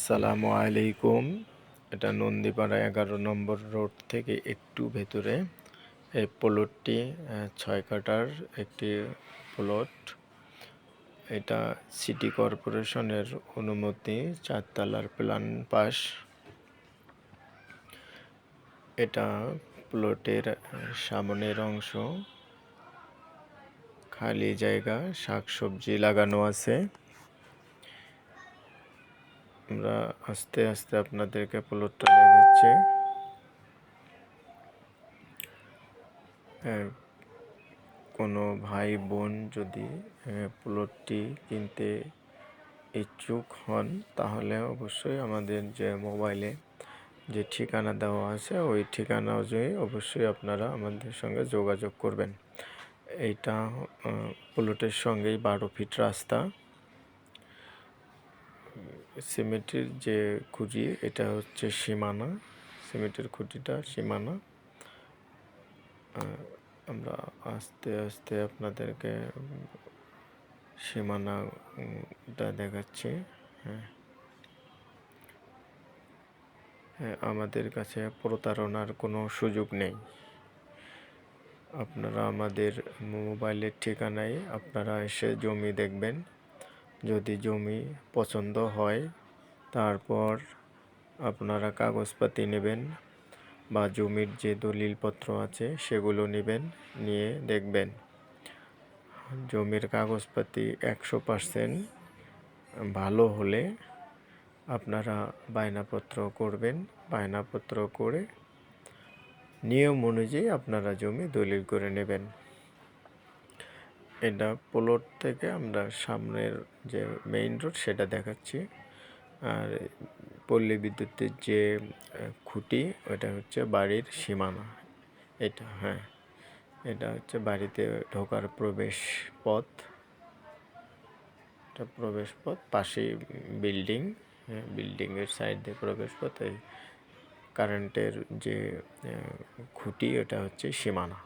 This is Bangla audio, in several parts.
আসসালামু আলাইকুম। এটা নন্দীপাড়া 11 নম্বর রোড থেকে একটু ভেতরে এই প্লটটি 6 কাঠার একটি প্লট। এটা সিটি কর্পোরেশনের অনুমতি, 4 তলার প্ল্যান পাস। এটা প্লটের সামনের অংশ, খালি জায়গা, শাকসবজি লাগানো আছে। আমরা আস্তে আস্তে আপনাদেরকে প্লটটা দেখাচ্ছি। কোনো ভাই বোন যদি প্লটটি কিনতে ইচ্ছুক হন তাহলে অবশ্যই আমাদের যে মোবাইলে যে ঠিকানা দেওয়া আছে ওই ঠিকানা অনুযায়ী অবশ্যই আপনারা আমাদের সঙ্গে যোগাযোগ করবেন। এইটা প্লটের সঙ্গেই 12 ফিট রাস্তা। সিমেন্টের যে খুঁটি এটা হচ্ছে সীমানা, সিমেন্টের খুঁটিটা সীমানা। আমরা আস্তে আস্তে আপনাদেরকে সীমানাটা দেখাচ্ছি। আমাদের কাছে প্রতারণার কোনো সুযোগ নেই। আপনারা আমাদের মোবাইলের ঠিকানায় আপনারা এসে জমি দেখবেন। যদি জমি পছন্দ হয় তারপর আপনারা কাগজপাতি নেবেন বা জমির যে দলিলপত্র আছে সেগুলো নেবেন, নিয়ে দেখবেন জমির কাগজপাতি 100% ভালো হলে আপনারা বায়নাপত্র করবেন। বায়নাপত্র করে নিয়ম অনুযায়ী আপনারা জমি দলিল করে নেবেন। এটা প্লট থেকে আমরা সামনের যে মেইন রোড সেটা দেখাচ্ছি। আর পল্লী বিদ্যুতের যে খুঁটি ওটা হচ্ছে বাড়ির সীমানা। এটা এটা হচ্ছে বাড়িতে ঢোকার প্রবেশ পথ। এটা প্রবেশ পথ, পাশেই বিল্ডিং, বিল্ডিংয়ের সাইড দিয়ে প্রবেশ পথ। এই কারেন্টের যে খুঁটি ওটা হচ্ছে সীমানা।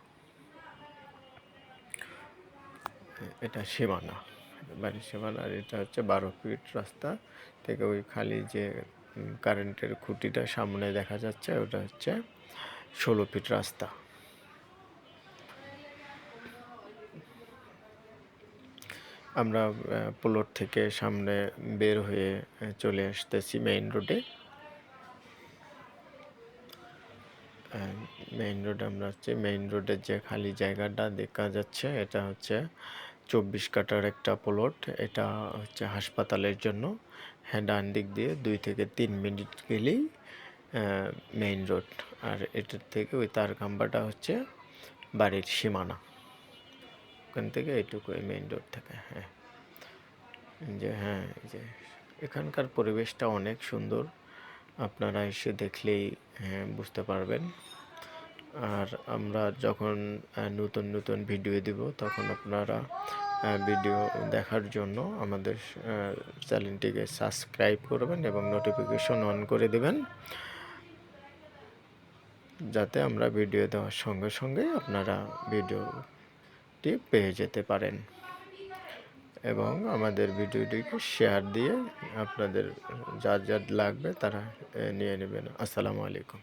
এটা সীমানা, বাড়ির সীমানা। আর এটা হচ্ছে 12 ফিট রাস্তা থেকে ওই খালি যে কারেন্টের খুঁটিটা সামনে দেখা যাচ্ছে ওটা হচ্ছে 16 ফিট রাস্তা। আমরা প্লট থেকে সামনে বের হয়ে চলে আসতেছি মেইন রোডে। আমরা হচ্ছে মেইন রোডের যে খালি জায়গাটা দেখা যাচ্ছে এটা হচ্ছে 24 কাঠার একটা প্লট। এটা হচ্ছে হাসপাতালের জন্য। ডান দিক দিয়ে 2 থেকে 3 মিনিট গেলেই মেইন রোড। আর এটার থেকে ওই তার খাম্বাটা হচ্ছে বাড়ির সীমানা। ওখান থেকে এইটুকুই মেইন রোড থেকে। যে এখানকার পরিবেশটা অনেক সুন্দর, আপনারা এসে দেখলেই বুঝতে পারবেন। আর আমরা যখন নতুন নতুন ভিডিও দিব তখন আপনারা ভিডিও দেখার জন্য আমাদের চ্যানেলটিকে সাবস্ক্রাইব করবেন এবং নোটিফিকেশন অন করে দেবেন, যাতে আমরা ভিডিও দেওয়ার সঙ্গে সঙ্গে আপনারা ভিডিওটি পেয়ে যেতে পারেন। এবং আমাদের ভিডিওটিকে শেয়ার দিয়ে আপনাদের যার লাগবে তারা নিয়ে নেবেন। আসসালামু আলাইকুম।